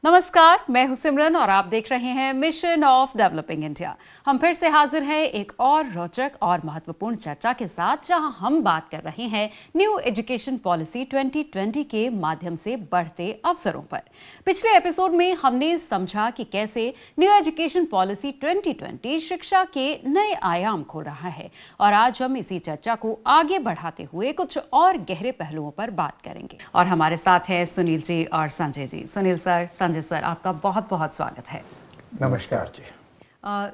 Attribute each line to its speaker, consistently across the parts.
Speaker 1: नमस्कार, मैं हूं सिमरन और आप देख रहे हैं मिशन ऑफ डेवलपिंग इंडिया। हम फिर से हाजिर हैं एक और रोचक और महत्वपूर्ण चर्चा के साथ, जहां हम बात कर रहे हैं न्यू एजुकेशन पॉलिसी 2020 के माध्यम से बढ़ते अवसरों पर। पिछले एपिसोड में हमने समझा कि कैसे न्यू एजुकेशन पॉलिसी 2020 शिक्षा के नए आयाम खोल रहा है, और आज हम इसी चर्चा को आगे बढ़ाते हुए कुछ और गहरे पहलुओं पर बात करेंगे। और हमारे साथ हैं सुनील जी और संजय जी। सुनील सर, संजय सर, आपका बहुत बहुत स्वागत है।
Speaker 2: नमस्कार जी।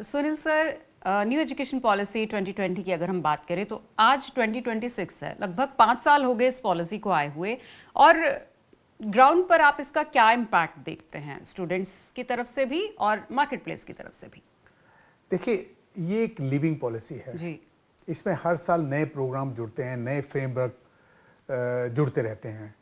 Speaker 1: Sunil sir, new education policy 2020 की अगर हम बात करें तो आज 2026 है, लगभग 5 साल हो गए इस पॉलिसी को आए हुए, और ग्राउंड पर आप इसका क्या इम्पैक्ट देखते हैं स्टूडेंट्स की तरफ से भी और मार्केट प्लेस की तरफ से भी?
Speaker 2: देखिए, ये एक लिविंग पॉलिसी है जी। इसमें हर साल नए प्रोग्राम जुड़ते हैं, नए फ्रेमवर्क जुड़ते रहते हैं।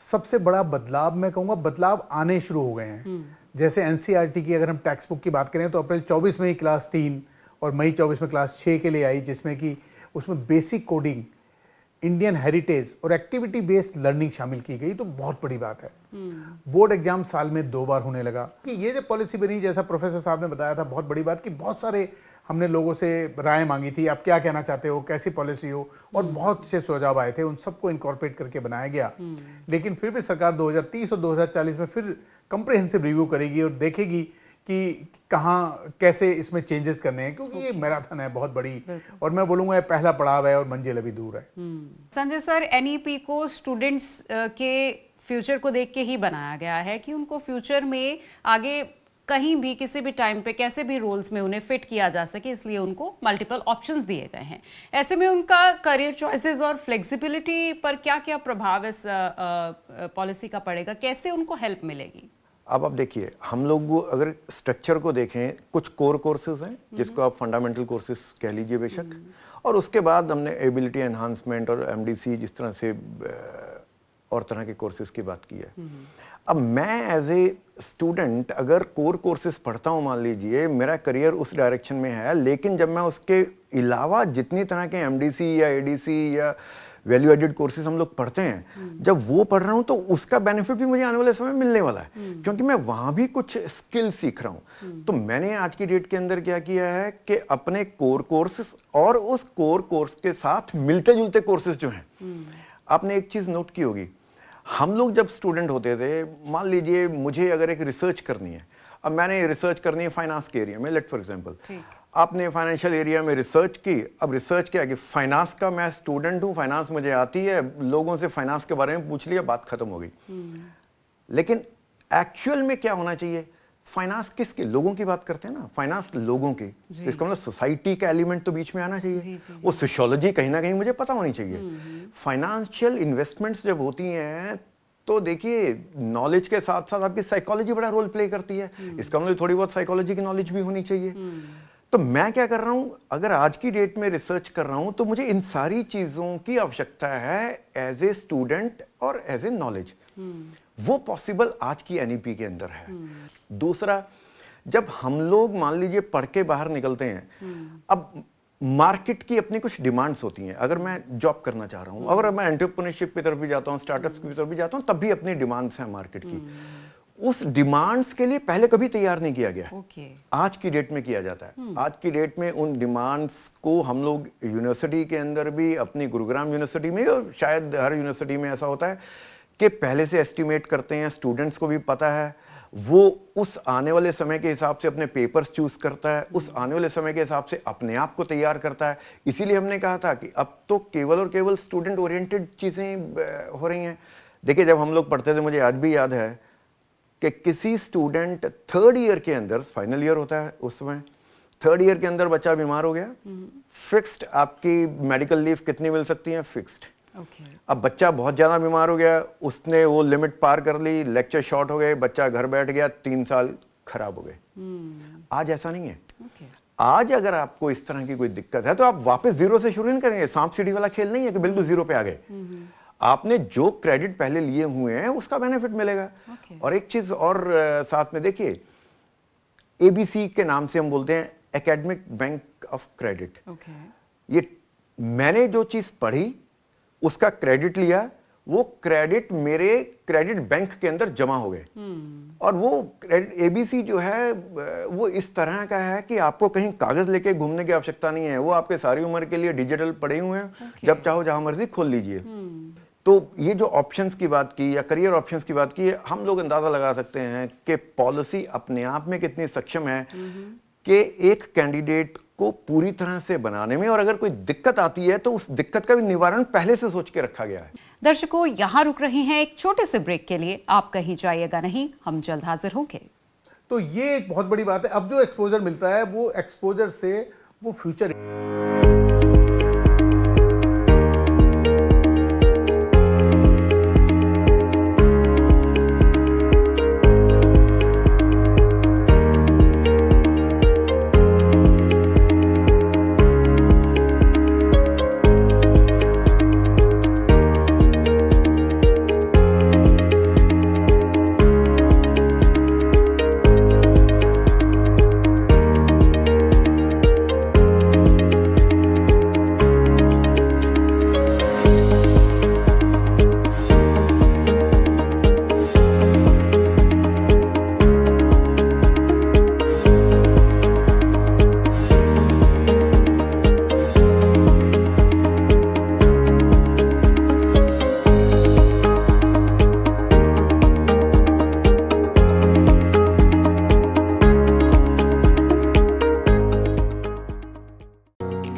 Speaker 2: सबसे बड़ा बदलाव, मैं कहूँगा बदलाव आने शुरू हो गए हैं। जैसे एनसीईआरटी की अगर हम टेक्स्ट बुक की बात करें तो अप्रैल 24 में ही क्लास 3 और मई 24 में क्लास 6 के लिए आई, जिसमें कि उसमें बेसिक कोडिंग, इंडियन हेरिटेज और एक्टिविटी बेस्ड लर्निंग शामिल की गई। तो बहुत बड़ी बात है। बोर्ड एग्जाम साल में 2 बार होने लगा कि ये जो पॉलिसी बनी, जैसा प्रोफेसर साहब ने बताया था, बहुत बड़ी बात कि बहुत सारे हमने लोगों से राय मांगी थी, आप क्या कहना चाहते हो, कैसी पॉलिसी हो, और बहुत से सुझाव आए थे, उन सबको इनकॉर्पोरेट करके बनाया गया। लेकिन फिर भी सरकार 2030 और 2040 में फिर कंप्रिहेंसिव रिव्यू करेगी और देखेगी कि कहाँ कैसे इसमें चेंजेस करने हैं, क्योंकि ये मैराथन है बहुत बड़ी, और मैं बोलूँगा ये पहला पड़ाव है और मंजिल अभी दूर है।
Speaker 1: संजय सर, एनईपी को स्टूडेंट्स के फ्यूचर को देख के ही बनाया गया है कि उनको फ्यूचर में आगे कहीं भी किसी भी टाइम पे कैसे भी रोल्स में उन्हें फिट किया जा सके, इसलिए उनको मल्टीपल ऑप्शंस दिए गए हैं। ऐसे में उनका करियर चॉइसेस और फ्लेक्सिबिलिटी पर क्या क्या प्रभाव इस पॉलिसी का पड़ेगा, कैसे उनको हेल्प मिलेगी?
Speaker 3: अब आप देखिए, हम लोग अगर स्ट्रक्चर को देखें, कुछ कोर कोर्सेज हैं जिसको आप फंडामेंटल कोर्सेज कह लीजिए बेशक, और उसके बाद हमने एबिलिटी एनहांसमेंट और एमडीसी जिस तरह से और तरह के कोर्सेज की बात की है। अब मैं एज ए स्टूडेंट अगर कोर कोर्सेज पढ़ता हूँ, मान लीजिए मेरा करियर उस डायरेक्शन में है, लेकिन जब मैं उसके अलावा जितनी तरह के एमडीसी या एडीसी या वैल्यू एडेड कोर्सेज हम लोग पढ़ते हैं, जब वो पढ़ रहा हूँ तो उसका बेनिफिट भी मुझे आने वाले समय मिलने वाला है, क्योंकि मैं वहाँ भी कुछ स्किल सीख रहा हूँ। तो मैंने आज की डेट के अंदर क्या किया है कि अपने कोर कोर्सेज और उस कोर कोर्स के साथ मिलते जुलते कोर्सेज जो हैं, आपने एक चीज़ नोट की होगी, हम लोग जब स्टूडेंट होते थे, मान लीजिए मुझे अगर एक रिसर्च करनी है, अब मैंने रिसर्च करनी है फाइनेंस के एरिया में, लेट फॉर एग्जांपल, आपने फाइनेंशियल एरिया में रिसर्च की। अब रिसर्च क्या है कि फाइनेंस का मैं स्टूडेंट हूँ, फाइनेंस मुझे आती है, लोगों से फाइनेंस के बारे में पूछ लिया, बात खत्म हो गई। लेकिन एक्चुअल में क्या होना चाहिए, फाइनेंस किसके, लोगों की बात करते हैं ना, फाइनेंस लोगों की, इसका मतलब सोसाइटी का एलिमेंट तो बीच में आना चाहिए। वो सोशियोलॉजी कहीं ना कहीं मुझे पता होनी चाहिए। फाइनेंशियल इन्वेस्टमेंट्स जब होती हैं तो देखिए, नॉलेज के साथ साथ आपकी साइकोलॉजी बड़ा रोल प्ले करती है। इसका मतलब थोड़ी बहुत साइकोलॉजी की नॉलेज भी होनी चाहिए। तो मैं क्या कर रहा हूं, अगर आज की डेट में रिसर्च कर रहा हूं तो मुझे इन सारी चीजों की आवश्यकता है एज ए स्टूडेंट और एज ए नॉलेज। वो पॉसिबल आज की एनईपी के अंदर है। दूसरा, जब हम लोग मान लीजिए पढ़ के बाहर निकलते हैं, अब मार्केट की अपनी कुछ डिमांड्स होती हैं। अगर मैं जॉब करना चाह रहा हूं, अगर मैं एंटरप्रेन्योरशिप की तरफ भी जाता हूं, स्टार्टअप्स की तरफ भी जाता हूं, तब भी अपनी डिमांड्स हैं मार्केट की। उस डिमांड्स के लिए पहले कभी तैयार नहीं किया गया। आज की डेट में किया जाता है। आज की डेट में उन डिमांड्स को हम लोग यूनिवर्सिटी के अंदर भी, अपनी गुरुग्राम यूनिवर्सिटी में और शायद हर यूनिवर्सिटी में ऐसा होता है कि पहले से एस्टिमेट करते हैं, स्टूडेंट्स को भी पता है, वो उस आने वाले समय के हिसाब से अपने पेपर्स चूज करता है, उस आने वाले समय के हिसाब से अपने आप को तैयार करता है। इसीलिए हमने कहा था कि अब तो केवल और केवल स्टूडेंट ओरिएंटेड चीजें हो रही हैं। देखिए, जब हम लोग पढ़ते थे, मुझे आज भी याद है कि किसी स्टूडेंट 3rd ईयर के अंदर, फाइनल ईयर होता है उस समय, 3rd ईयर के अंदर बच्चा बीमार हो गया, फिक्स्ड आपकी मेडिकल लीव कितनी मिल सकती है, फिक्स्ड। अब बच्चा बहुत ज्यादा बीमार हो गया, उसने वो लिमिट पार कर ली, लेक्चर शॉर्ट हो गए, बच्चा घर बैठ गया, 3 साल खराब हो गए। आज ऐसा नहीं है। आज अगर आपको इस तरह की कोई दिक्कत है तो आप वापस जीरो से शुरू नहीं करेंगे। सांप सीढ़ी वाला खेल नहीं है कि बिल्कुल जीरो पे आ गए। आपने जो क्रेडिट पहले लिए हुए हैं उसका बेनिफिट मिलेगा। और एक चीज और साथ में देखिए, एबीसी के नाम से हम बोलते हैं एकेडमिक बैंक ऑफ क्रेडिट। ये मैंने जो चीज पढ़ी उसका क्रेडिट लिया, वो क्रेडिट मेरे क्रेडिट बैंक के अंदर जमा हो गए। और वो क्रेडिट एबीसी जो है वो इस तरह का है कि आपको कहीं कागज लेके घूमने की आवश्यकता नहीं है, वो आपके सारी उम्र के लिए डिजिटल पड़े हुए हैं, जब चाहो जहां मर्जी खोल लीजिए। तो ये जो ऑप्शंस की बात की या करियर ऑप्शंस की बात की, हम लोग अंदाजा लगा सकते हैं कि पॉलिसी अपने आप में कितनी सक्षम है कि एक कैंडिडेट को पूरी तरह से बनाने में, और अगर कोई दिक्कत आती है तो उस दिक्कत का भी निवारण पहले से सोच के रखा गया है।
Speaker 1: दर्शकों, यहाँ रुक रहे हैं एक छोटे से ब्रेक के लिए, आप कहीं जाइएगा नहीं, हम जल्द हाजिर होंगे।
Speaker 2: तो ये एक बहुत बड़ी बात है। अब जो एक्सपोजर मिलता है वो एक्सपोजर से वो फ्यूचर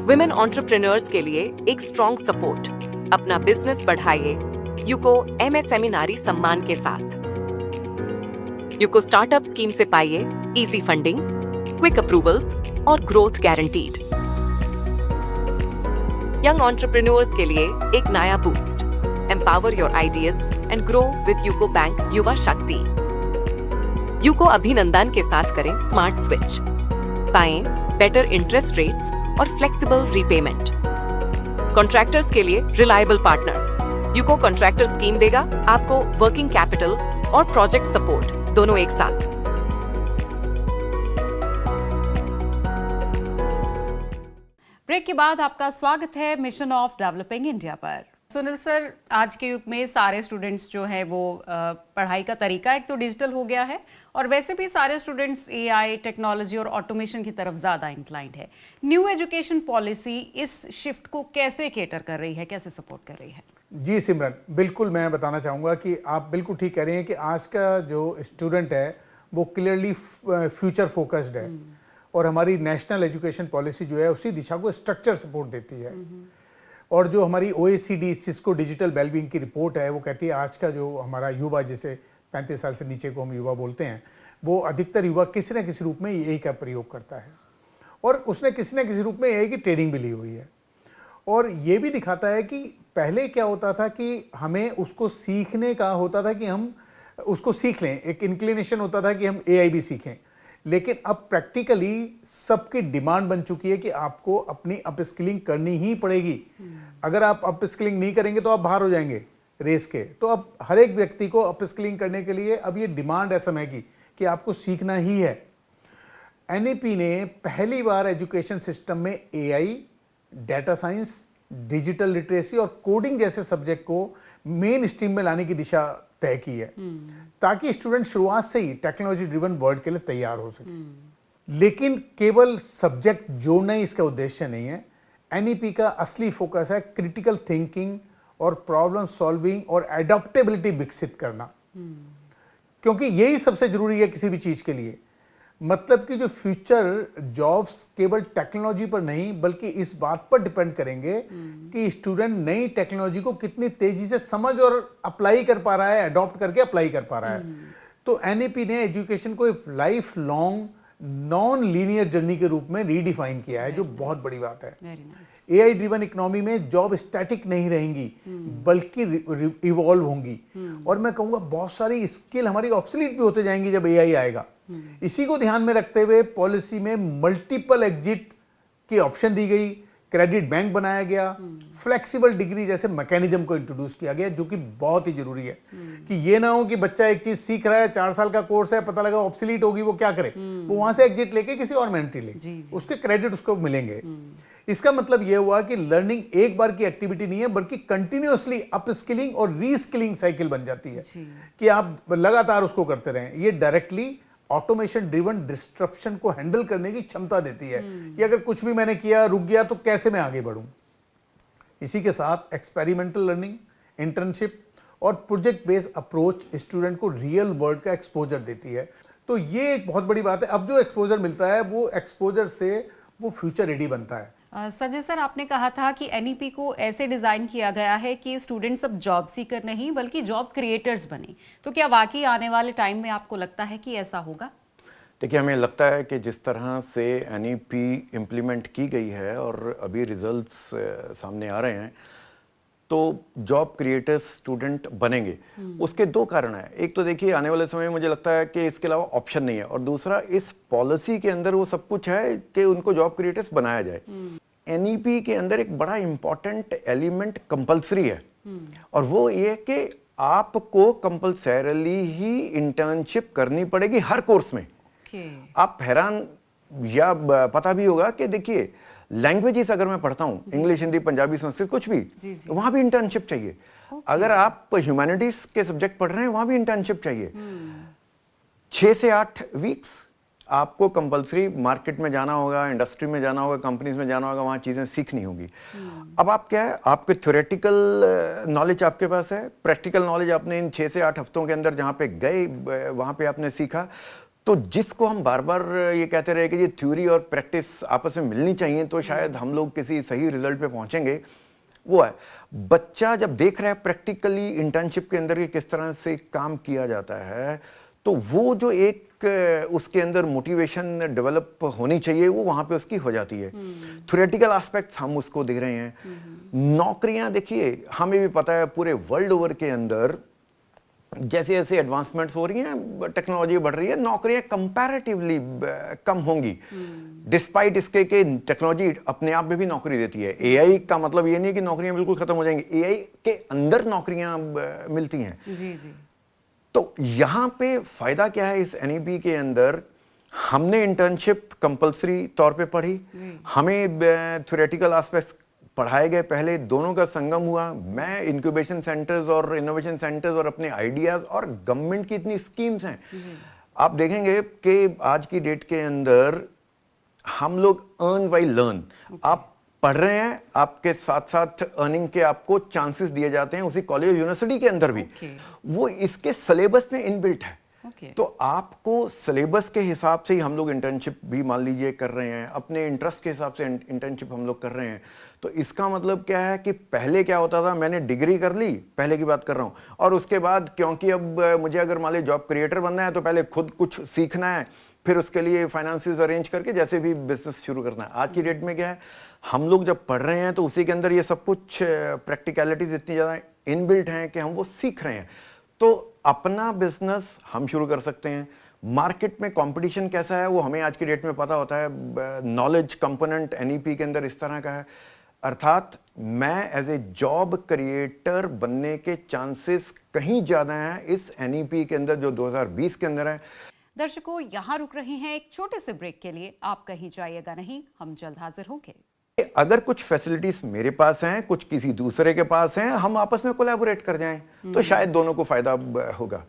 Speaker 4: विमेन एंटरप्रेन्योर्स के लिए एक स्ट्रॉन्ग सपोर्ट। अपना बिजनेस बढ़ाइए यूको एमएसएमई नारी सम्मान के साथ। यूको स्टार्टअप स्कीम से पाइए इजी फंडिंग, क्विक अप्रूवल्स और ग्रोथ गारंटीड। यंग एंटरप्रेन्योर्स के लिए एक नया boost. Empower your ideas and grow with UCO bank युवा शक्ति। यूको अभिनंदन के साथ करें स्मार्ट स्विच, पाएं बेटर इंटरेस्ट रेट्स और फ्लेक्सिबल रीपेमेंट। कॉन्ट्रैक्टर्स के लिए reliable partner. UCO contractor scheme देगा आपको वर्किंग कैपिटल और प्रोजेक्ट सपोर्ट दोनों एक साथ।
Speaker 1: ब्रेक के बाद आपका स्वागत है मिशन ऑफ डेवलपिंग इंडिया पर। सुनील सर, आज के युग में सारे स्टूडेंट्स जो है वो पढ़ाई का तरीका एक तो डिजिटल हो गया है, और वैसे भी सारे स्टूडेंट्स एआई, टेक्नोलॉजी और ऑटोमेशन की तरफ ज़्यादा इंक्लाइंड है। न्यू एजुकेशन पॉलिसी इस शिफ्ट को कैसे केटर कर रही है, कैसे सपोर्ट कर रही है?
Speaker 2: जी सिमरन, बिल्कुल मैं बताना चाहूँगा कि आप बिल्कुल ठीक कह रही हैं कि आज का जो स्टूडेंट है वो क्लियरली फ्यूचर फोकस्ड है, और हमारी नेशनल एजुकेशन पॉलिसी जो है उसी दिशा को स्ट्रक्चर सपोर्ट देती है। और जो हमारी OECD सिस्को डिजिटल वेलबींग की रिपोर्ट है वो कहती है आज का जो हमारा युवा, जैसे 35 साल से नीचे को हम युवा बोलते हैं, वो अधिकतर युवा किसी न किसी रूप में AI का प्रयोग करता है, और उसने किसी न किसी रूप में AI की ट्रेनिंग भी ली हुई है। और ये भी दिखाता है कि पहले क्या होता था कि हमें उसको सीखने का होता था कि हम उसको सीख लें, एक इंक्लिनेशन होता था कि हम AI भी सीखें, लेकिन अब प्रैक्टिकली सबकी डिमांड बन चुकी है कि आपको अपनी अपस्किलिंग करनी ही पड़ेगी। अगर आप अपस्किलिंग नहीं करेंगे तो आप बाहर हो जाएंगे रेस के। तो अब हर एक व्यक्ति को अपस्किलिंग करने के लिए अब ये डिमांड है समय की कि आपको सीखना ही है। NEP ने पहली बार एजुकेशन सिस्टम में AI, data science, digital literacy और कोडिंग जैसे सब्जेक्ट को मेन स्ट्रीम में लाने की दिशा तय की है, ताकि स्टूडेंट शुरुआत से ही टेक्नोलॉजी ड्रिवन वर्ल्ड के लिए तैयार हो सके। लेकिन केवल सब्जेक्ट जोड़ना ही इसका उद्देश्य नहीं है। NEP का असली फोकस है क्रिटिकल थिंकिंग और प्रॉब्लम सॉल्विंग और एडॉप्टेबिलिटी विकसित करना, क्योंकि यही सबसे जरूरी है किसी भी चीज के लिए। मतलब कि जो फ्यूचर जॉब्स केवल टेक्नोलॉजी पर नहीं बल्कि इस बात पर डिपेंड करेंगे कि स्टूडेंट नई टेक्नोलॉजी को कितनी तेजी से समझ और अप्लाई कर पा रहा है, अडॉप्ट करके अप्लाई कर पा रहा है। तो NEP ने एजुकेशन को एक life long non linear journey के रूप में रीडिफाइन किया है, जो बहुत बड़ी बात है। AI ड्रिवन इकोनॉमी में जॉब स्टैटिक नहीं रहेंगी बल्कि इवॉल्व होंगी, और मैं कहूँगा बहुत सारी स्किल हमारी ऑब्सोलीट भी होते जाएंगी जब AI आएगा। इसी को ध्यान में रखते हुए पॉलिसी में मल्टीपल एग्जिट की ऑप्शन दी गई, क्रेडिट बैंक बनाया गया, फ्लेक्सिबल डिग्री जैसे मैकेनिज्म को इंट्रोड्यूस किया गया, जो कि बहुत ही जरूरी है कि ये ना हो कि बच्चा एक चीज सीख रहा है, 4 साल का कोर्स है, पता लगा ऑब्सोलीट होगी, वो क्या करे, वो वहां से एग्जिट लेके किसी और में एंट्री ले, उसके क्रेडिट उसको मिलेंगे। इसका मतलब यह हुआ कि लर्निंग एक बार की एक्टिविटी नहीं है, बल्कि कंटिन्यूअसली अपस्किलिंग और रीस्किलिंग साइकिल बन जाती है कि आप लगातार उसको करते रहें। ये डायरेक्टली ऑटोमेशन ड्रिवन डिस्ट्रप्शन को हैंडल करने की क्षमता देती है कि अगर कुछ भी मैंने किया, रुक गया, तो कैसे मैं आगे बढ़ूं। इसी के साथ एक्सपेरिमेंटल लर्निंग, इंटर्नशिप और प्रोजेक्ट बेस्ड अप्रोच स्टूडेंट को रियल वर्ल्ड का एक्सपोजर देती है। तो ये एक बहुत बड़ी बात है। अब जो एक्सपोजर मिलता है, वो एक्सपोजर से वो फ्यूचर रेडी बनता है।
Speaker 1: संजय सर, आपने कहा था कि एनईपी को ऐसे डिज़ाइन किया गया है कि स्टूडेंट्स अब जॉब सीकर नहीं बल्कि जॉब क्रिएटर्स बने, तो क्या वाकई आने वाले टाइम में आपको लगता है कि ऐसा होगा?
Speaker 3: देखिए, हमें लगता है कि जिस तरह से एनईपी इम्प्लीमेंट की गई है और अभी रिजल्ट्स सामने आ रहे हैं, तो जॉब क्रिएटर्स स्टूडेंट बनेंगे। उसके दो कारण हैं। एक तो देखिए, आने वाले समय में मुझे लगता है कि इसके अलावा ऑप्शन नहीं है, और दूसरा इस पॉलिसी के अंदर वो सब कुछ है कि उनको जॉब क्रिएटर्स बनाया जाए। एनईपी के अंदर एक बड़ा इंपॉर्टेंट एलिमेंट कंपल्सरी है, और वो ये कि आपको कंपल्सरीली ही इंटर्नशिप करनी पड़ेगी हर कोर्स में। आप हैरान या पता भी होगा कि देखिए, लैंग्वेजेस अगर मैं पढ़ता हूँ, इंग्लिश, हिंदी, पंजाबी, संस्कृत, कुछ भी, वहां भी इंटर्नशिप चाहिए। अगर आप ह्यूमैनिटीज के सब्जेक्ट पढ़ रहे हैं, वहां भी इंटर्नशिप चाहिए। 6 से 8 वीक्स आपको कंपलसरी मार्केट में जाना होगा, इंडस्ट्री में जाना होगा, कंपनीज में जाना होगा, वहां चीजें सीखनी होगी। अब आप क्या है, आपके थ्योरेटिकल नॉलेज आपके पास है, प्रैक्टिकल नॉलेज आपने इन 6 से 8 हफ्तों के अंदर जहां पे गए, वहां पे आपने सीखा। तो जिसको हम बार बार ये कहते रहे कि ये थ्योरी और प्रैक्टिस आपस में मिलनी चाहिए, तो शायद हम लोग किसी सही रिजल्ट पे पहुंचेंगे, वो है। बच्चा जब देख रहा है प्रैक्टिकली इंटर्नशिप के अंदर किस तरह से काम किया जाता है, तो वो जो एक उसके अंदर मोटिवेशन डेवलप होनी चाहिए, वो वहां पे उसकी हो जाती है। थ्योरेटिकल एस्पेक्ट्स हम उसको दे रहे हैं। नौकरियां देखिए, हमें भी पता है पूरे वर्ल्ड ओवर के अंदर जैसे जैसे एडवांसमेंट्स हो रही हैं, टेक्नोलॉजी बढ़ रही है, नौकरियां कंपैरेटिवली कम होंगी, डिस्पाइट इसके कि टेक्नोलॉजी अपने आप में भी नौकरी देती है। एआई का मतलब ये नहीं कि नौकरियां बिल्कुल खत्म हो जाएंगी, एआई के अंदर नौकरियां मिलती हैं।
Speaker 1: जी।
Speaker 3: तो यहां पे फायदा क्या है इस एनईपी के अंदर? हमने इंटर्नशिप कंपलसरी तौर पे पढ़ी, हमें थ्योरेटिकल एस्पेक्ट्स पढ़ाए गए, पहले दोनों का संगम हुआ। मैं इंक्यूबेशन सेंटर्स और इनोवेशन सेंटर्स और अपने आइडियाज और गवर्नमेंट की इतनी स्कीम्स हैं, आप देखेंगे कि आज की डेट के अंदर हम लोग अर्न बाय लर्न। आप पढ़ रहे हैं, आपके साथ साथ अर्निंग के आपको चांसेस दिए जाते हैं उसी कॉलेज यूनिवर्सिटी के अंदर भी। वो इसके सिलेबस में इनबिल्ट है। तो आपको सिलेबस के हिसाब से ही हम लोग इंटर्नशिप भी मान लीजिए कर रहे हैं, अपने इंटरेस्ट के हिसाब से इंटर्नशिप हम लोग कर रहे हैं। तो इसका मतलब क्या है कि पहले क्या होता था, मैंने डिग्री कर ली, पहले की बात कर रहा हूं, और उसके बाद क्योंकि अब मुझे अगर मान लीजिए जॉब क्रिएटर बनना है, तो पहले खुद कुछ सीखना है, फिर उसके लिए फाइनेंसेस अरेंज करके जैसे भी बिजनेस शुरू करना है। आज की डेट में क्या है, हम लोग जब पढ़ रहे हैं तो उसी के अंदर ये सब कुछ प्रैक्टिकलिटीज इतनी ज़्यादा इनबिल्ट हैं कि हम वो सीख रहे हैं। तो अपना बिजनेस हम शुरू कर सकते हैं। मार्केट में कंपटीशन कैसा है वो हमें आज की डेट में पता होता है। नॉलेज कंपोनेंट एनईपी के अंदर इस तरह का है, अर्थात मैं एज ए जॉब क्रिएटर बनने के चांसेस कहीं ज़्यादा हैं इस एनईपी के अंदर जो 2020 के अंदर है।
Speaker 1: दर्शकों, यहाँ रुक रहे हैं एक छोटे से ब्रेक के लिए, आप कहीं जाइएगा नहीं, हम जल्द हाजिर होंगे।
Speaker 3: अगर कुछ फैसिलिटीज मेरे पास हैं, कुछ किसी दूसरे के पास हैं, हम आपस में कोलैबोरेट कर जाएं, तो शायद दोनों को फायदा होगा।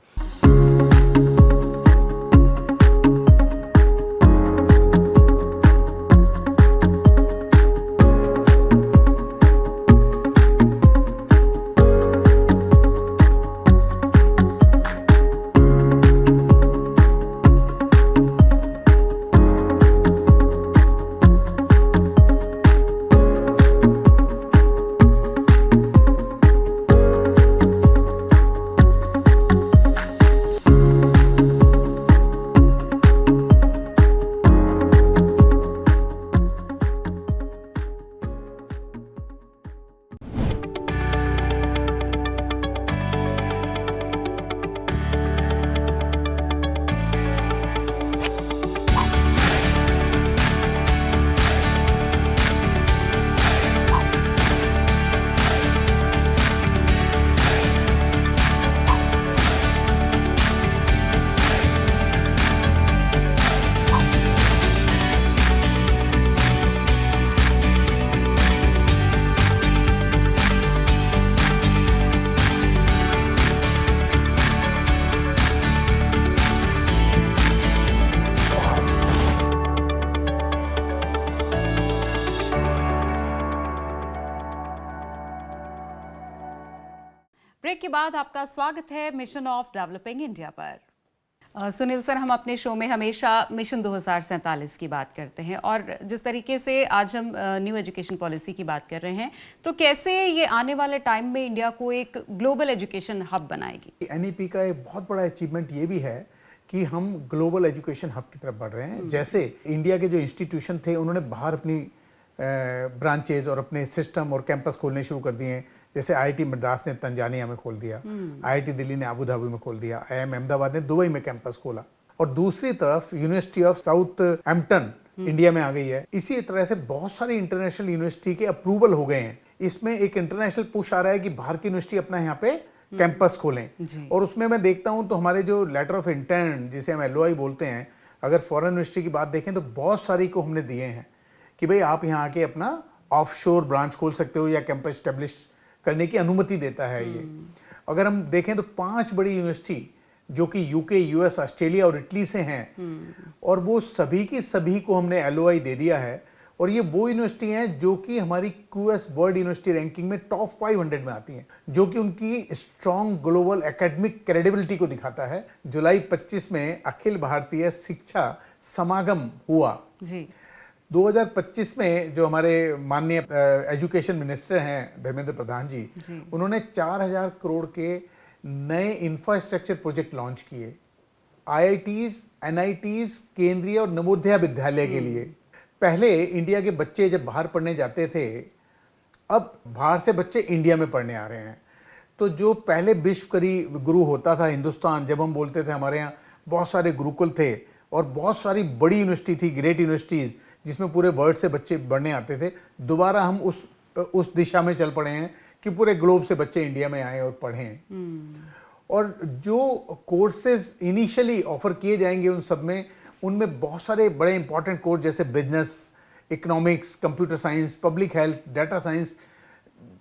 Speaker 1: ब्रेक के बाद आपका स्वागत है मिशन ऑफ डेवलपिंग इंडिया पर। सुनील सर, हम अपने शो में हमेशा मिशन 2047 की बात करते हैं और जिस तरीके से आज हम न्यू एजुकेशन पॉलिसी की बात कर रहे हैं, तो कैसे ये आने वाले टाइम में इंडिया को एक ग्लोबल एजुकेशन हब बनाएगी?
Speaker 2: एनईपी का एक बहुत बड़ा अचीवमेंट ये भी है कि हम ग्लोबल एजुकेशन हब की तरफ बढ़ रहे हैं। जैसे इंडिया के जो इंस्टीट्यूशन थे उन्होंने बाहर अपनी ब्रांचेज और अपने सिस्टम और कैंपस खोलने शुरू कर दिए हैं। जैसे आईआईटी मद्रास ने तंजानिया में खोल दिया, आईआईटी दिल्ली ने अबू धाबी में खोल दिया, आईआईएम अहमदाबाद ने दुबई में कैंपस खोला, और दूसरी तरफ यूनिवर्सिटी ऑफ साउथ एम्पटन इंडिया में आ गई है। इसी तरह से बहुत सारी इंटरनेशनल यूनिवर्सिटी के अप्रूवल हो गए हैं। इसमें एक इंटरनेशनल पुश आ रहा है कि बाहर की यूनिवर्सिटी अपना यहाँ पे कैंपस खोलें, और उसमें मैं देखता हूँ तो हमारे जो लेटर ऑफ इंटेंट जिसे हम LOI बोलते हैं, अगर फॉरेन यूनिवर्सिटी की बात देखें तो बहुत सारी को हमने दिए हैं कि भाई आप यहाँ आके अपना ऑफशोर ब्रांच खोल सकते हो या कैंपस स्टेब्लिश करने की अनुमति देता है ये। अगर हम देखें तो 5 बड़ी यूनिवर्सिटी जो कि यूके, US, ऑस्ट्रेलिया और इटली से हैं, और वो सभी की सभी को हमने LOI दे दिया है। और ये वो यूनिवर्सिटी हैं जो कि हमारी QS वर्ल्ड यूनिवर्सिटी रैंकिंग में टॉप 500 में आती हैं, जो कि उनकी स्ट्रॉन्ग ग्लोबल एकेडमिक क्रेडिबिलिटी को दिखाता है। जुलाई 25 में अखिल भारतीय शिक्षा समागम हुआ जी। 2025 में जो हमारे माननीय एजुकेशन मिनिस्टर हैं धर्मेंद्र प्रधान जी, उन्होंने 4000 करोड़ के नए इंफ्रास्ट्रक्चर प्रोजेक्ट लॉन्च किए IITs, NITs, केंद्रीय और नवोदय विद्यालय के लिए। पहले इंडिया के बच्चे जब बाहर पढ़ने जाते थे, अब बाहर से बच्चे इंडिया में पढ़ने आ रहे हैं। तो जो पहले विश्व करी गुरु होता था हिंदुस्तान, जब हम बोलते थे हमारे यहाँ बहुत सारे गुरुकुल थे और बहुत सारी बड़ी यूनिवर्सिटी थी, ग्रेट यूनिवर्सिटीज़, जिसमें पूरे वर्ल्ड से बच्चे पढ़ने आते थे। दोबारा हम उस दिशा में चल पड़े हैं कि पूरे ग्लोब से बच्चे इंडिया में आए और पढ़ें। और जो कोर्सेज इनिशियली ऑफर किए जाएंगे उन सब में, उनमें बहुत सारे बड़े इंपॉर्टेंट कोर्स जैसे business, economics, computer science, public health, data science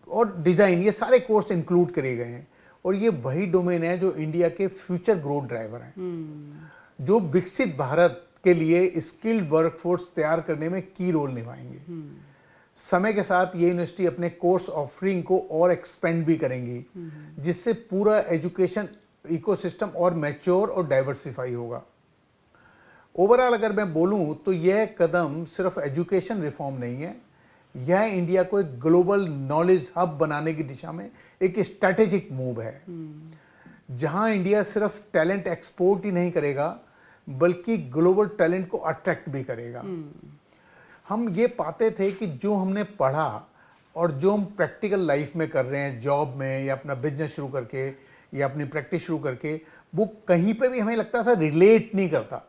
Speaker 2: और डिज़ाइन, ये सारे कोर्स इंक्लूड करे गए हैं। और ये वही डोमेन है जो इंडिया के फ्यूचर ग्रोथ ड्राइवर हैं, जो विकसित भारत के लिए स्किल्ड वर्कफोर्स तैयार करने में की रोल निभाएंगे। समय के साथ ये यूनिवर्सिटी अपने कोर्स ऑफरिंग को और एक्सपेंड भी करेंगी, जिससे पूरा एजुकेशन इकोसिस्टम और मैच्योर और डाइवर्सिफाई होगा। ओवरऑल अगर मैं बोलूं तो यह कदम सिर्फ एजुकेशन रिफॉर्म नहीं है, यह इंडिया को एक ग्लोबल नॉलेज हब बनाने की दिशा में एक स्ट्रैटेजिक मूव है, जहां इंडिया सिर्फ टैलेंट एक्सपोर्ट ही नहीं करेगा बल्कि ग्लोबल टैलेंट को अट्रैक्ट भी करेगा। हम ये पाते थे कि जो हमने पढ़ा और जो हम प्रैक्टिकल लाइफ में कर रहे हैं, जॉब में या अपना बिजनेस शुरू करके या अपनी प्रैक्टिस शुरू करके, वो कहीं पे भी हमें लगता था रिलेट नहीं करता।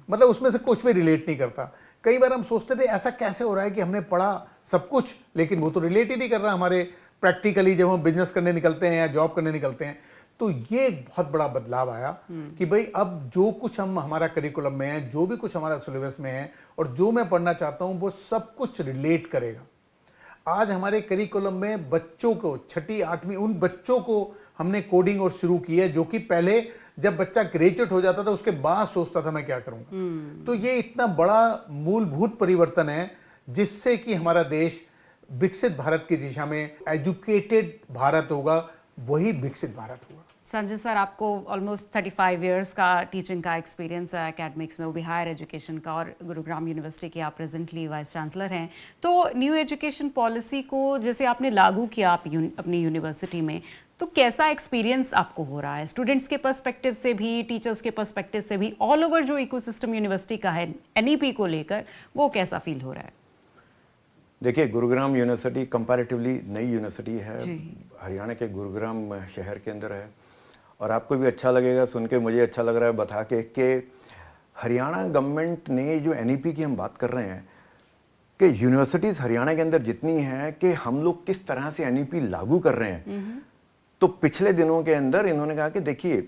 Speaker 2: मतलब उसमें से कुछ भी रिलेट नहीं करता। कई बार हम सोचते थे ऐसा कैसे हो रहा है कि हमने पढ़ा सब कुछ लेकिन वो तो रिलेट ही नहीं कर रहा हमारे प्रैक्टिकली जब हम बिजनेस करने निकलते हैं या जॉब करने निकलते हैं। तो ये एक बहुत बड़ा बदलाव आया कि भाई अब जो कुछ हम हमारा करिकुलम में है, जो भी कुछ हमारा सिलेबस में है और जो मैं पढ़ना चाहता हूं वो सब कुछ रिलेट करेगा। आज हमारे करिकुलम में बच्चों को 6ठी 8वीं उन बच्चों को हमने कोडिंग और शुरू की है, जो कि पहले जब बच्चा ग्रेजुएट हो जाता था उसके बाद सोचता था मैं क्या करूंगा। तो ये इतना बड़ा मूलभूत परिवर्तन है जिससे कि हमारा देश विकसित भारत की दिशा में, एजुकेटेड भारत होगा, वही विकसित भारत हुआ।
Speaker 1: संजय सर, आपको ऑलमोस्ट 35 इयर्स का टीचिंग का एक्सपीरियंस है एकेडमिक्स में, वो भी हायर एजुकेशन का, और गुरुग्राम यूनिवर्सिटी के आप प्रेजेंटली वाइस चांसलर हैं। तो न्यू एजुकेशन पॉलिसी को जैसे आपने लागू किया अपनी यूनिवर्सिटी में, तो कैसा एक्सपीरियंस आपको हो रहा है स्टूडेंट्स के पर्सपेक्टिव से भी, टीचर्स के पर्सपेक्टिव से भी, ऑल ओवर जो इकोसिस्टम यूनिवर्सिटी का है NEP को लेकर, वो कैसा फील हो रहा है?
Speaker 3: देखिए, गुरुग्राम यूनिवर्सिटी कंपैरेटिवली नई यूनिवर्सिटी है, हरियाणा के गुरुग्राम शहर के अंदर है। और आपको भी अच्छा लगेगा सुन के, मुझे अच्छा लग रहा है बता के कि हरियाणा गवर्नमेंट ने जो NEP की हम बात कर रहे हैं कि यूनिवर्सिटीज़ हरियाणा के अंदर जितनी हैं कि हम लोग किस तरह से NEP लागू कर रहे हैं। तो पिछले दिनों के अंदर इन्होंने कहा कि देखिए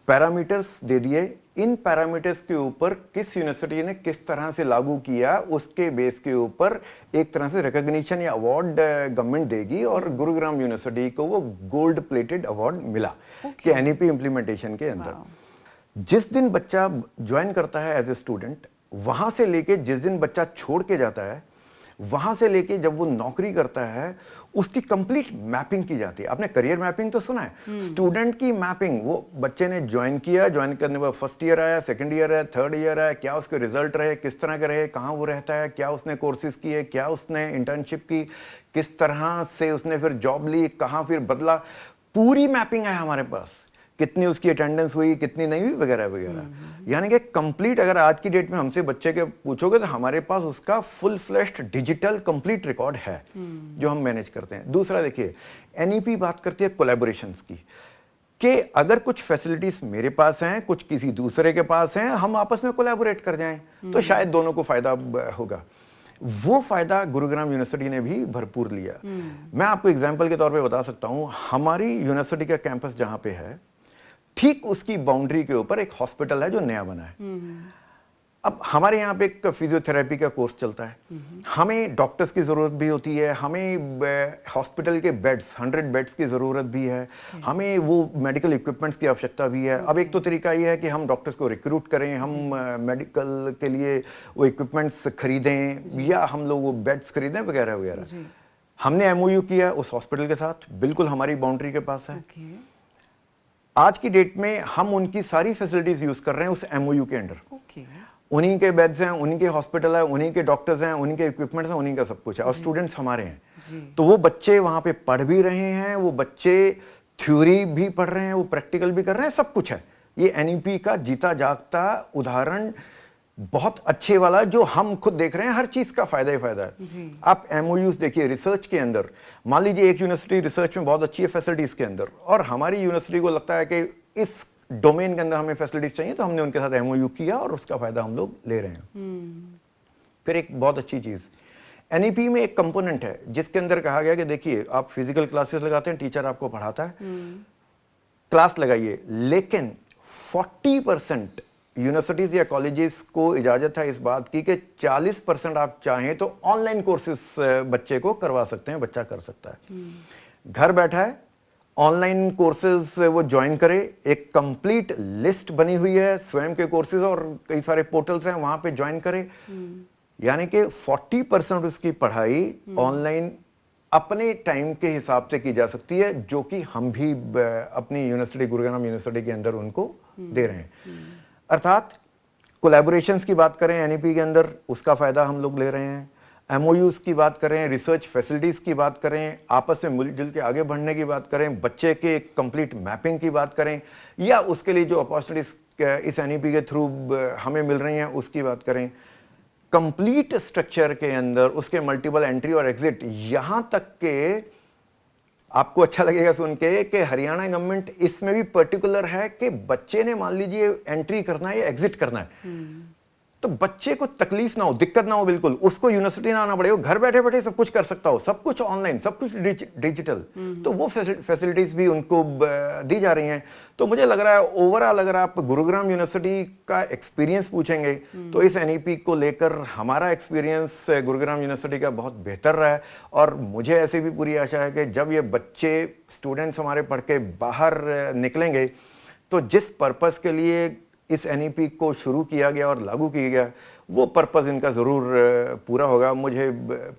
Speaker 3: पैरामीटर्स दे दिए, इन पैरामीटर्स के ऊपर किस यूनिवर्सिटी ने किस तरह से लागू किया उसके बेस के ऊपर एक तरह से रिकॉग्निशन या अवार्ड गवर्नमेंट देगी। और गुरुग्राम यूनिवर्सिटी को वो गोल्ड प्लेटेड अवार्ड मिला कि NEP इम्प्लीमेंटेशन के अंदर। जिस दिन बच्चा ज्वाइन करता है एज ए स्टूडेंट, वहां से लेके जिस दिन बच्चा छोड़ के जाता है, वहां से लेके जब वो नौकरी करता है उसकी कंप्लीट मैपिंग की जाती है। आपने करियर मैपिंग तो सुना है, स्टूडेंट की मैपिंग, वो बच्चे ने ज्वाइन किया, ज्वाइन करने के बाद फर्स्ट ईयर आया, सेकंड ईयर आया, थर्ड ईयर आया, क्या उसके रिजल्ट रहे, किस तरह के रहे, कहाँ वो रहता है, क्या उसने कोर्सेज किए, क्या उसने इंटर्नशिप की, किस तरह से उसने फिर जॉब ली, कहाँ फिर बदला, पूरी मैपिंग है हमारे पास। कितनी उसकी अटेंडेंस हुई, कितनी नहीं हुई, वगैरह वगैरह। यानी कि कंप्लीट अगर आज की डेट में हमसे बच्चे के पूछोगे तो हमारे पास उसका full fleshed digital complete record है जो हम मैनेज करते हैं। दूसरा देखिए, एनईपी बात करती है कोलैबोरेशंस की, कि अगर कुछ फैसिलिटीज मेरे पास हैं, कुछ किसी दूसरे के पास हैं, हम आपस में कोलैबोरेट कर जाएं तो शायद दोनों को फायदा होगा। वो फायदा गुरुग्राम यूनिवर्सिटी ने भी भरपूर लिया। मैं आपको एग्जांपल के तौर पे बता सकता हूं, हमारी यूनिवर्सिटी का कैंपस जहां पे है, ठीक उसकी बाउंड्री के ऊपर एक हॉस्पिटल है जो नया बना है। अब हमारे यहाँ पे एक फिजियोथेरेपी का कोर्स चलता है, हमें डॉक्टर्स की ज़रूरत भी होती है, हमें हॉस्पिटल के बेड्स 100 बेड्स की ज़रूरत भी है, हमें वो मेडिकल इक्विपमेंट्स की आवश्यकता भी है। अब एक तो तरीका ये है कि हम डॉक्टर्स को रिक्रूट करें, हम मेडिकल के लिए वो इक्विपमेंट्स खरीदें या हम लोग वो बेड्स खरीदें वगैरह वगैरह। हमने एमओयू किया उस हॉस्पिटल के साथ, बिल्कुल हमारी बाउंड्री के पास है। आज की डेट में हम उनकी सारी फैसिलिटीज यूज कर रहे हैं उस एमओयू के अंडर। उन्हीं के बेड्स हैं, उन्हीं के हॉस्पिटल है, उन्हीं के डॉक्टर्स हैं, उन्हीं के इक्विपमेंट्स हैं, उन्हीं का सब कुछ है, और स्टूडेंट्स हमारे हैं। तो वो बच्चे वहां पे पढ़ भी रहे हैं, वो बच्चे थ्योरी भी पढ़ रहे हैं, वो प्रैक्टिकल भी कर रहे हैं, सब कुछ है। ये एनईपी का जीता जागता उदाहरण, बहुत अच्छे वाला, जो हम खुद देख रहे हैं, हर चीज का फायदा ही फायदा है। आप एमओयूज देखिए रिसर्च के अंदर, मान लीजिए एक यूनिवर्सिटी रिसर्च में बहुत अच्छी है फैसिलिटीज के अंदर, और हमारी यूनिवर्सिटी को लगता है कि इस डोमेन के अंदर हमें फैसिलिटीज चाहिए, तो हमने उनके साथ एमओयू किया और उसका फायदा हम लोग ले रहे हैं। फिर एक बहुत अच्छी चीज, एनईपी में एक कंपोनेंट है जिसके अंदर कहा गया कि देखिए आप फिजिकल क्लासेस लगाते हैं, टीचर आपको पढ़ाता है, क्लास लगाइए, लेकिन 40% यूनिवर्सिटीज या कॉलेजेस को इजाजत है इस बात की कि 40% आप चाहें तो ऑनलाइन कोर्सेस बच्चे को करवा सकते हैं, बच्चा कर सकता है। घर बैठा है, ऑनलाइन कोर्सेज वो ज्वाइन करे, एक कंप्लीट लिस्ट बनी हुई है स्वयं के कोर्सेज और कई सारे पोर्टल्स हैं, वहां पे ज्वाइन करे। यानी कि 40% उसकी पढ़ाई ऑनलाइन अपने टाइम के हिसाब से की जा सकती है, जो कि हम भी अपनी यूनिवर्सिटी गुरुग्राम यूनिवर्सिटी के अंदर उनको दे रहे हैं। अर्थात कोलैबोरेशंस की बात करें एनईपी के अंदर, उसका फायदा हम लोग ले रहे हैं। एमओयूज की बात करें, रिसर्च फैसिलिटीज की बात करें, आपस में मिलजुल के आगे बढ़ने की बात करें, बच्चे के कंप्लीट मैपिंग की बात करें, या उसके लिए जो अपॉर्चुनिटीज इस एनईपी के थ्रू हमें मिल रही हैं उसकी बात करें, कंप्लीट स्ट्रक्चर के अंदर उसके मल्टीपल एंट्री और एग्जिट, यहां तक के आपको अच्छा लगेगा सुन के कि हरियाणा गवर्नमेंट इसमें भी पर्टिकुलर है कि बच्चे ने मान लीजिए एंट्री करना है या एग्जिट करना है, तो बच्चे को तकलीफ ना हो, दिक्कत ना हो, बिल्कुल उसको यूनिवर्सिटी ना आना पड़े, वो घर बैठे बैठे सब कुछ कर सकता हो, सब कुछ ऑनलाइन, सब कुछ डिजिटल। तो वो फैसिलिटीज भी उनको दी जा रही हैं। तो मुझे लग रहा है ओवरऑल अगर आप गुरुग्राम यूनिवर्सिटी का एक्सपीरियंस पूछेंगे तो इस एनईपी को लेकर हमारा एक्सपीरियंस गुरुग्राम यूनिवर्सिटी का बहुत बेहतर रहा है। और मुझे ऐसे भी पूरी आशा है कि जब ये बच्चे स्टूडेंट्स हमारे पढ़ के बाहर निकलेंगे तो जिस पर्पस के लिए इस एनईपी को शुरू किया गया और लागू किया गया, वो पर्पस इनका जरूर पूरा होगा, मुझे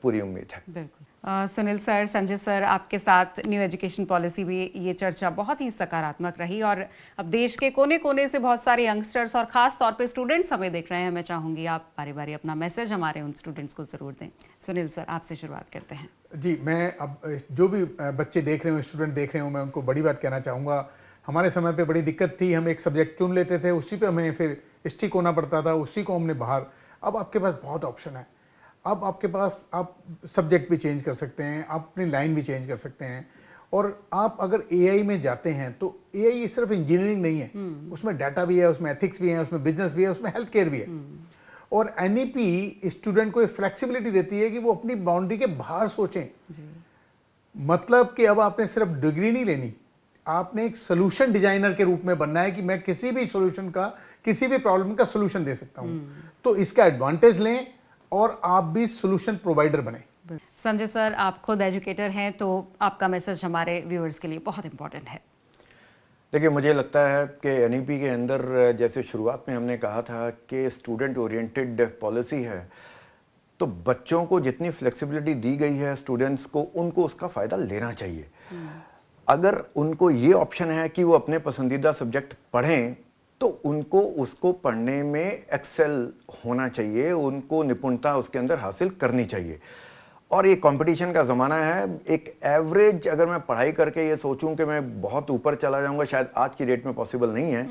Speaker 3: पूरी उम्मीद है।
Speaker 1: बिल्कुल। सुनील सर, संजय सर, आपके साथ न्यू एजुकेशन पॉलिसी भी ये चर्चा बहुत ही सकारात्मक रही, और अब देश के कोने कोने से बहुत सारे यंगस्टर्स और खास तौर पे स्टूडेंट्स हमें देख रहे हैं। मैं चाहूंगी आप बारी बारी अपना मैसेज हमारे उन स्टूडेंट्स को जरूर दें। सुनील सर, आपसे शुरुआत करते हैं।
Speaker 2: जी, मैं अब जो भी बच्चे देख रहे हो, स्टूडेंट देख रहे हो, मैं उनको बड़ी बात कहना चाहूँगा। हमारे समय पे बड़ी दिक्कत थी, हम एक सब्जेक्ट चुन लेते थे, उसी पे हमें फिर स्टिक होना पड़ता था, उसी को हमने बाहर। अब आपके पास बहुत ऑप्शन है, अब आपके पास आप सब्जेक्ट भी चेंज कर सकते हैं, आप अपनी लाइन भी चेंज कर सकते हैं। और आप अगर एआई में जाते हैं तो एआई सिर्फ इंजीनियरिंग नहीं है, उसमें डाटा भी है, उसमें एथिक्स भी है, उसमें बिजनेस भी है, उसमें हेल्थ केयर भी है। और एनईपी स्टूडेंट को फ्लेक्सिबिलिटी देती है कि वो अपनी बाउंड्री के बाहर सोचें। मतलब कि अब आपने सिर्फ डिग्री नहीं लेनी, आपने एक सोल्यूशन डिजाइनर के रूप में बनना है कि मैं किसी भी सॉल्यूशन का, किसी भी प्रॉब्लम का सॉल्यूशन दे सकता हूं। तो इसका एडवांटेज लें और आप भी सॉल्यूशन प्रोवाइडर बने।
Speaker 1: संजय सर, आप खुद एजुकेटर हैं, तो आपका मैसेज हमारे व्यूअर्स के लिए बहुत इंपॉर्टेंट है।
Speaker 3: देखिए, मुझे लगता है कि एनईपी के अंदर जैसे शुरुआत में हमने कहा था कि स्टूडेंट ओरिएंटेड पॉलिसी है, तो बच्चों को जितनी फ्लेक्सिबिलिटी दी गई है स्टूडेंट्स को, उनको उसका फ़ायदा लेना चाहिए। अगर उनको ये ऑप्शन है कि वो अपने पसंदीदा सब्जेक्ट पढ़ें, तो उनको उसको पढ़ने में एक्सेल होना चाहिए, उनको निपुणता उसके अंदर हासिल करनी चाहिए। और ये कंपटीशन का ज़माना है। एक एवरेज अगर मैं पढ़ाई करके ये सोचूं कि मैं बहुत ऊपर चला जाऊंगा, शायद आज की डेट में पॉसिबल नहीं है।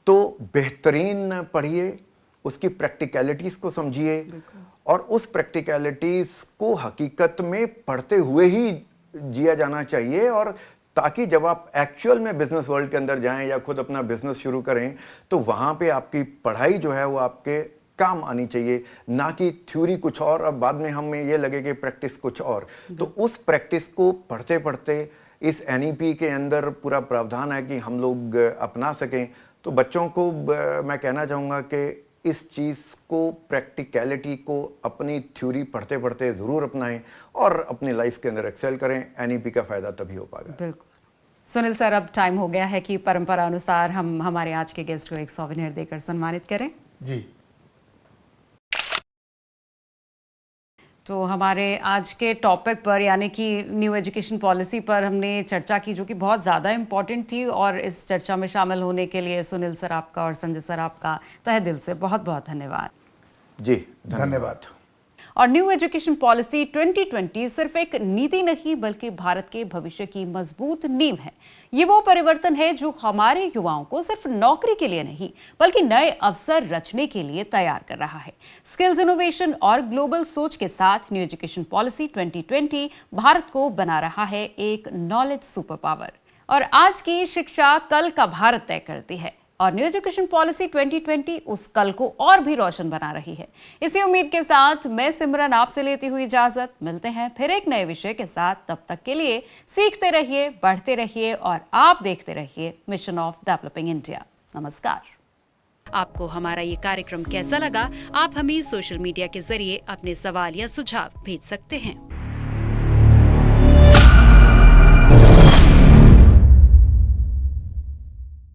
Speaker 3: तो बेहतरीन पढ़िए, उसकी प्रैक्टिकलिटीज़ को समझिए और उस प्रैक्टिकलिटीज़ को हकीकत में पढ़ते हुए ही जिया जाना चाहिए, और ताकि जब आप एक्चुअल में बिजनेस वर्ल्ड के अंदर जाएं या खुद अपना बिजनेस शुरू करें, तो वहाँ पे आपकी पढ़ाई जो है वो आपके काम आनी चाहिए, ना कि थ्योरी कुछ और अब बाद में हमें ये लगे कि प्रैक्टिस कुछ और। तो उस प्रैक्टिस को पढ़ते पढ़ते इस NEP के अंदर पूरा प्रावधान है कि हम लोग अपना सकें। तो बच्चों को मैं कहना चाहूँगा कि इस चीज़ को, प्रैक्टिकलिटी को अपनी थ्योरी पढ़ते पढ़ते ज़रूर अपनाएं और अपनी लाइफ के अंदर एक्सेल करें। NEP का फ़ायदा तभी हो पाएगा।
Speaker 1: बिल्कुल। सुनील सर, अब टाइम हो गया है कि परंपरा अनुसार हम हमारे आज के गेस्ट को एक सोवेनियर देकर सम्मानित करें।
Speaker 2: जी।
Speaker 1: तो हमारे आज के टॉपिक पर यानी कि न्यू एजुकेशन पॉलिसी पर हमने चर्चा की, जो कि बहुत ज़्यादा इम्पॉर्टेंट थी, और इस चर्चा में शामिल होने के लिए सुनील सर आपका और संजय सर आपका तहे दिल से बहुत बहुत धन्यवाद।
Speaker 3: जी धन्यवाद।
Speaker 1: और न्यू एजुकेशन पॉलिसी 2020 सिर्फ एक नीति नहीं बल्कि भारत के भविष्य की मजबूत नींव है। ये वो परिवर्तन है जो हमारे युवाओं को सिर्फ नौकरी के लिए नहीं बल्कि नए अवसर रचने के लिए तैयार कर रहा है। स्किल्स, इनोवेशन और ग्लोबल सोच के साथ न्यू एजुकेशन पॉलिसी 2020 भारत को बना रहा है एक नॉलेज सुपर पावर। और आज की शिक्षा कल का भारत तय करती है, और न्यू एजुकेशन पॉलिसी 2020 उस कल को और भी रोशन बना रही है। इसी उम्मीद के साथ मैं सिमरन आपसे लेती हुई इजाजत। मिलते हैं फिर एक नए विषय के साथ। तब तक के लिए सीखते रहिए, बढ़ते रहिए और आप देखते रहिए मिशन ऑफ डेवलपिंग इंडिया। नमस्कार। आपको हमारा ये कार्यक्रम कैसा लगा? आप हमें सोशल मीडिया के जरिए अपने सवाल या सुझाव भेज सकते हैं।